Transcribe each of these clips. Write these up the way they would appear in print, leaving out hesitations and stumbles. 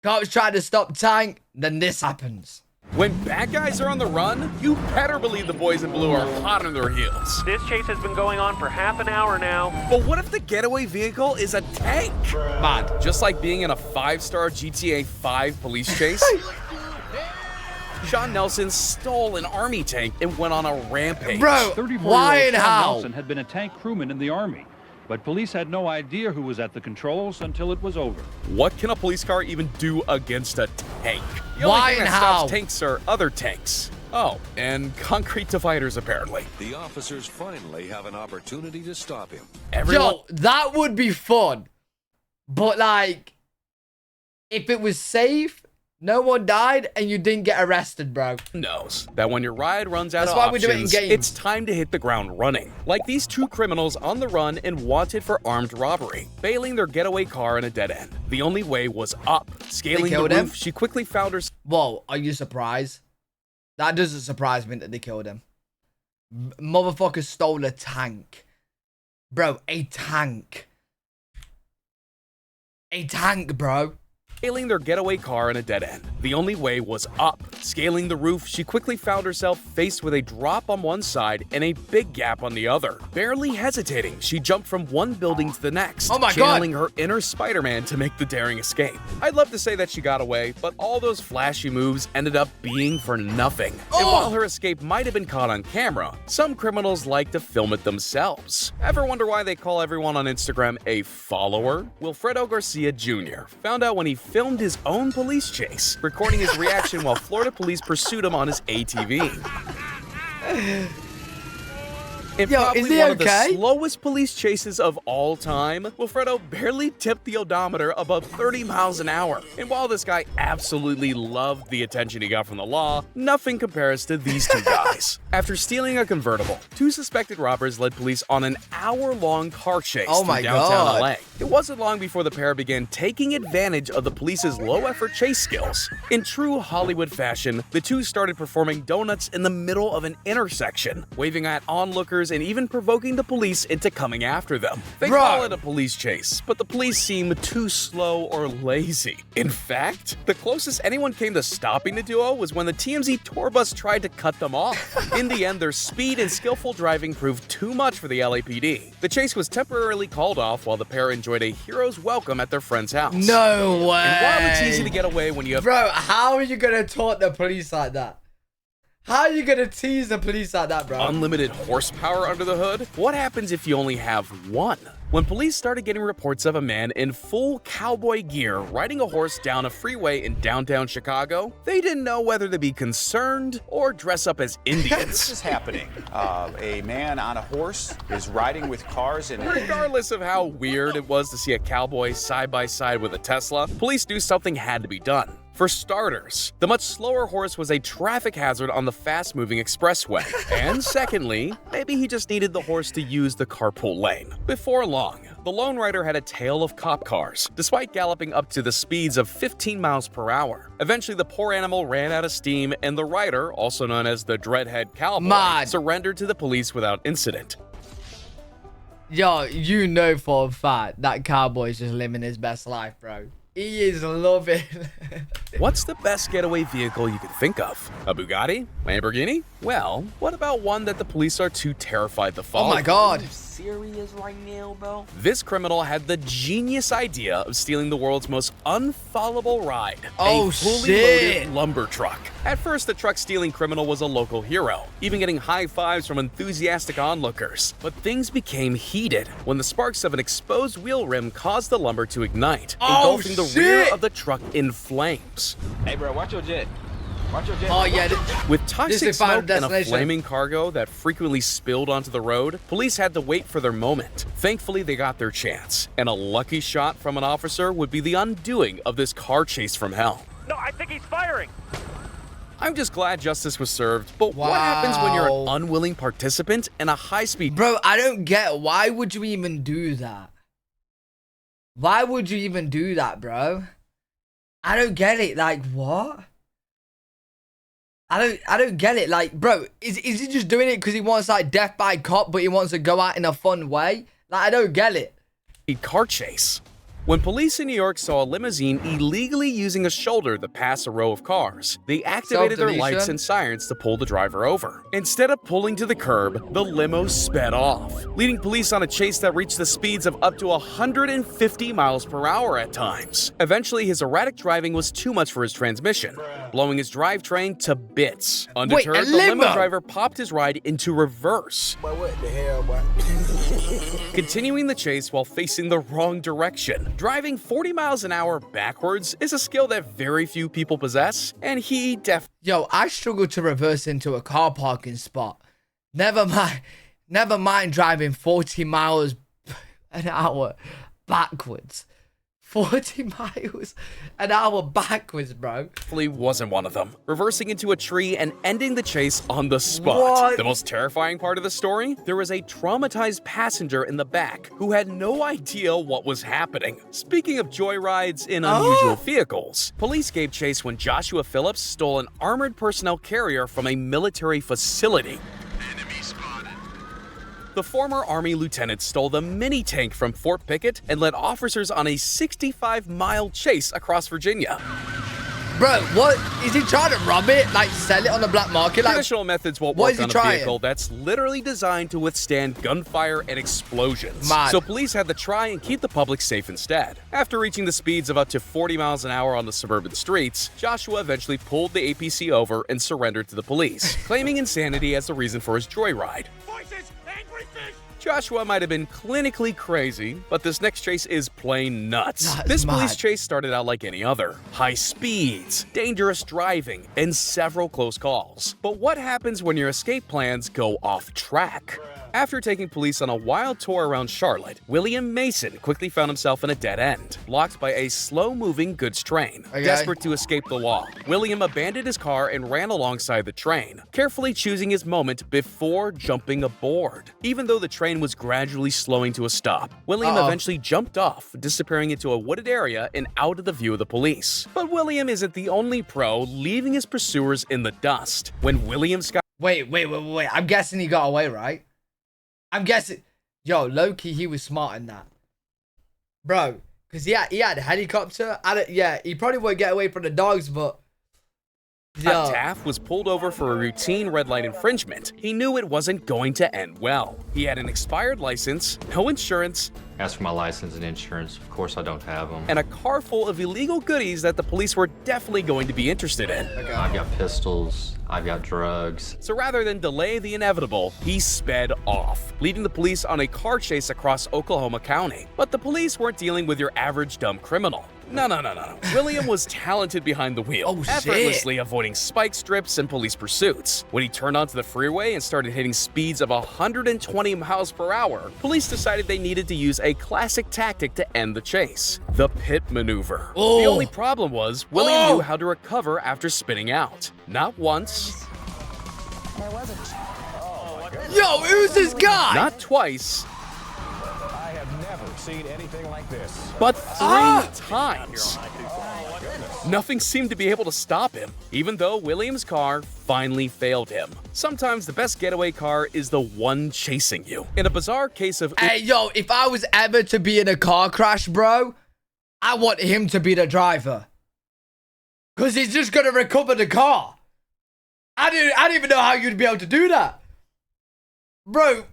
Cops try to stop Tank, then this happens. When bad guys are on the run, you better believe the boys in blue are hot on their heels. This chase has been going on for half an hour now. But what if the getaway vehicle is a tank? Mad, just like being in a 5-star GTA 5 police chase. Sean Nelson stole an army tank and went on a rampage. Bro, why and how? Nelson had been a tank crewman in the army, but police had no idea who was at the controls until it was over. What can a police car even do against a tank? The Why only thing and that stops how? tanks are other tanks. Oh, and concrete dividers apparently. The officers finally have an opportunity to stop him. Yo, that would be fun. But like, if it was safe, no one died, and you didn't get arrested, bro. Knows that when your ride runs out That's of why we do it in options, games. it's time to hit the ground running. Like these two criminals on the run and wanted for armed robbery, bailing their getaway car in a dead end. The only way was up. Scaling the killed him? roof, she quickly found herself. Whoa, are you surprised? That doesn't surprise me that they killed him. Motherfucker stole a tank. Bro, a tank. A tank, bro. Scaling their getaway car in a dead end. The only way was up. Scaling the roof, she quickly found herself faced with a drop on one side and a big gap on the other. Barely hesitating, she jumped from one building to the next, Oh my God. channeling her inner Spider-Man to make the daring escape. I'd love to say that she got away, but all those flashy moves ended up being for nothing. And while her escape might have been caught on camera, some criminals like to film it themselves. Ever wonder why they call everyone on Instagram a follower? Wilfredo Garcia Jr. found out when he filmed his own police chase, recording his reaction while Florida police pursued him on his ATV. In Yo, probably is he one of the okay? slowest police chases of all time, Wilfredo barely tipped the odometer above 30 miles an hour. And while this guy absolutely loved the attention he got from the law, nothing compares to these two guys. After stealing a convertible, two suspected robbers led police on an hour-long car chase Oh through my downtown God. LA. It wasn't long before the pair began taking advantage of the police's low-effort chase skills. In true Hollywood fashion, the two started performing donuts in the middle of an intersection, waving at onlookers and even provoking the police into coming after them. They Bro. call it a police chase, but the police seem too slow or lazy. In fact, the closest anyone came to stopping the duo was when the TMZ tour bus tried to cut them off. In the end, their speed and skillful driving proved too much for the LAPD. The chase was temporarily called off while the pair enjoyed a hero's welcome at their friend's house. No way. And while it's easy to get away when you have Bro, how are you gonna taunt the police like that? How are you gonna tease the police like that, bro? unlimited horsepower under the hood, what happens if you only have one? When police started getting reports of a man in full cowboy gear riding a horse down a freeway in downtown Chicago, they didn't know whether to be concerned or dress up as Indians. This is happening. A man on a horse is riding with cars and Regardless of how weird it was to see a cowboy side by side with a Tesla, police knew something had to be done. For starters, the much slower horse was a traffic hazard on the fast-moving expressway. And secondly, maybe he just needed the horse to use the carpool lane. Before long, the lone rider had a tail of cop cars, despite galloping up to the speeds of 15 miles per hour. Eventually, the poor animal ran out of steam, and the rider, also known as the Dreadhead Cowboy, Mad. surrendered to the police without incident. Yo, you know for a fact that cowboy's just living his best life, bro. He is loving. What's the best getaway vehicle you could think of? A Bugatti? Lamborghini? Well, what about one that the police are too terrified to follow? Oh my God. Serious right now, bro? This criminal had the genius idea of stealing the world's most unfollowable ride, Oh, a fully shit. loaded lumber truck. At first, the truck-stealing criminal was a local hero, even getting high fives from enthusiastic onlookers. But things became heated when the sparks of an exposed wheel rim caused the lumber to ignite, Oh, engulfing the rear shit. of the truck in flames. hey, bro, watch your jet. Watch your jet. Oh yeah. With This toxic is Final smoke and a Destination. flaming cargo that frequently spilled onto the road, police had to wait for their moment. Thankfully, they got their chance, and a lucky shot from an officer would be the undoing of this car chase from hell. No, I think he's firing. I'm just glad justice was served, but what happens when you're an Wow. unwilling participant in a high-speed... Bro, I don't get why would you even do that? Why would you even do that, bro? I don't get it. Like, what? I don't get it. Like, bro, is he just doing it because he wants like death by cop, but he wants to go out in a fun way? Like, I don't get it. car chase? When police in New York saw a limousine illegally using a shoulder to pass a row of cars, they activated their lights Self-deletion? and sirens to pull the driver over. Instead of pulling to the curb, the limo sped off, leading police on a chase that reached the speeds of up to 150 miles per hour at times. Eventually, his erratic driving was too much for his transmission, blowing his drivetrain to bits. Undeterred, Wait, a the limo limo? driver popped his ride into reverse, What the hell, boy? continuing the chase while facing the wrong direction. Driving 40 miles an hour backwards is a skill that very few people possess, and he definitely Yo, I struggled to reverse into a car parking spot. Never mind driving 40 miles an hour backwards. 40 miles an hour backwards, bro. wasn't one of them, reversing into a tree and ending the chase on the spot. What? The most terrifying part of the story? There was a traumatized passenger in the back who had no idea what was happening. Speaking of joyrides in unusual vehicles, police gave chase when Joshua Phillips stole an armored personnel carrier from a military facility. The former Army lieutenant stole the mini-tank from Fort Pickett and led officers on a 65-mile chase across Virginia. Bro, what? Is he trying to rob it? Like, sell it on the black market? Like, Traditional methods won't what work is he on a trying? vehicle that's literally designed to withstand gunfire and explosions. Mad. So police had to try and keep the public safe instead. After reaching the speeds of up to 40 miles an hour on the suburban streets, Joshua eventually pulled the APC over and surrendered to the police, claiming insanity as the reason for his joyride. Joshua might have been clinically crazy, but this next chase is plain nuts. That's This police mad. chase started out like any other. High speeds, dangerous driving, and several close calls. But what happens when your escape plans go off track? After taking police on a wild tour around Charlotte, William Mason quickly found himself in a dead end, blocked by a slow-moving goods train. Okay. Desperate to escape the law, William abandoned his car and ran alongside the train, carefully choosing his moment before jumping aboard. Even though the train was gradually slowing to a stop, William eventually jumped off, disappearing into a wooded area and out of the view of the police. But William isn't the only pro, leaving his pursuers in the dust. When William Scott wait. I'm guessing he got away, right? I'm guessing. Yo, low-key, he was smart in that. Bro, because he had a helicopter. Yeah, he probably would get away from the dogs, but... Yo. Taft was pulled over for a routine red light infringement. He knew it wasn't going to end well. He had an expired license, no insurance, As for my license and insurance, of course I don't have them. and a car full of illegal goodies that the police were definitely going to be interested in. I've got pistols, I've got drugs. So rather than delay the inevitable, he sped off, leading the police on a car chase across Oklahoma County. But the police weren't dealing with your average dumb criminal. No. William was talented behind the wheel, Oh, shit. effortlessly avoiding spike strips and police pursuits. When he turned onto the freeway and started hitting speeds of 120 miles per hour, police decided they needed to use a classic tactic to end the chase: the pit maneuver. Oh. The only problem was William Oh. knew how to recover after spinning out. Not once, Yo, who's this guy? not twice, I have never seen anything like this. but three times. Nothing seemed to be able to stop him, even though William's car finally failed him. Sometimes the best getaway car is the one chasing you. In a bizarre case of Hey, yo, if I was ever to be in a car crash, bro, I want him to be the driver. Because he's just going to recover the car. I don't even know how you'd be able to do that. Bro,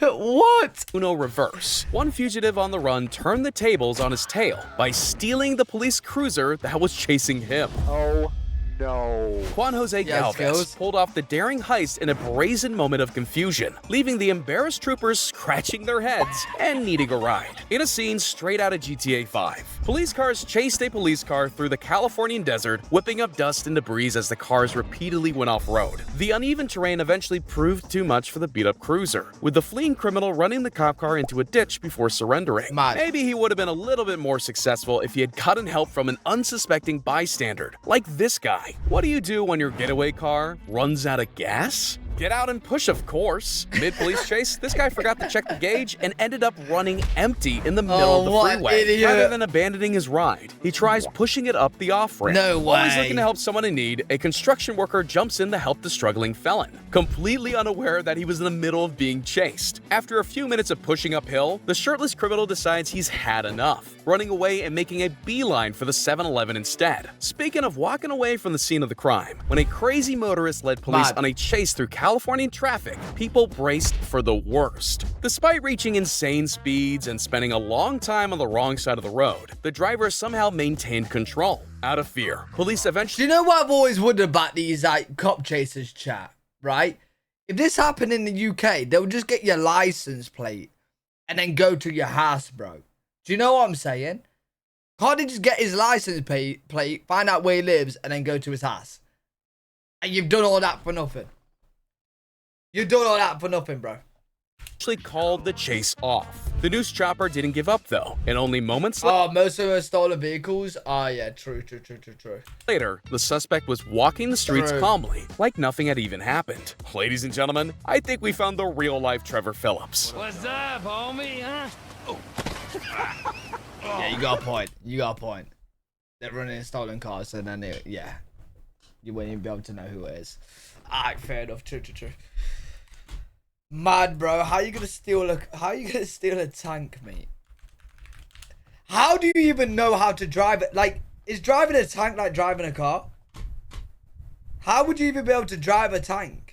what? Uno reverse, one fugitive on the run turned the tables on his tail by stealing the police cruiser that was chasing him. Oh, no. Juan Jose Yes, Galvez goes. pulled off the daring heist in a brazen moment of confusion, leaving the embarrassed troopers scratching their heads and needing a ride. In a scene straight out of GTA 5, police cars chased a police car through the Californian desert, whipping up dust and debris as the cars repeatedly went off-road. The uneven terrain eventually proved too much for the beat-up cruiser, with the fleeing criminal running the cop car into a ditch before surrendering. Mad. Maybe he would have been a little bit more successful if he had gotten help from an unsuspecting bystander, like this guy. What do you do when your getaway car runs out of gas? Get out and push, of course. Mid-police chase, this guy forgot to check the gauge and ended up running empty in the middle of the what freeway. idiot. Rather than abandoning his ride, he tries pushing it up the off-ramp. No Always way. looking to help someone in need, a construction worker jumps in to help the struggling felon, completely unaware that he was in the middle of being chased. After a few minutes of pushing uphill, the shirtless criminal decides he's had enough, running away and making a beeline for the 7-Eleven instead. Speaking of walking away from the scene of the crime, when a crazy motorist led police Mad. on a chase through Californian traffic, people braced for the worst. Despite reaching insane speeds and spending a long time on the wrong side of the road, the driver somehow maintained control. Out of fear, police Do eventually you know what I've always wondered about these like cop chasers, chat? Right? If this happened in the UK, they'll just get your license plate and then go to your house, bro. Do you know what I'm saying? Can't he just get his license plate, find out where he lives, and then go to his house? And you've done all that for nothing. You've done all that for nothing, bro. called the chase off. The noose chopper didn't give up though, and only moments Oh, most of them are stolen vehicles. Oh, yeah, true. later, the suspect was walking the streets True. calmly, like nothing had even happened. Ladies and gentlemen, I think we found the real-life Trevor Phillips. What's up, homie? Huh? Yeah, you got a point. They're running stolen cars, and then yeah, you wouldn't even be able to know who it is. Alright, fair enough. True. Mad, bro. How you gonna steal a tank, mate? How do you even know how to drive it? Like, is driving a tank like driving a car? How would you even be able to drive a tank?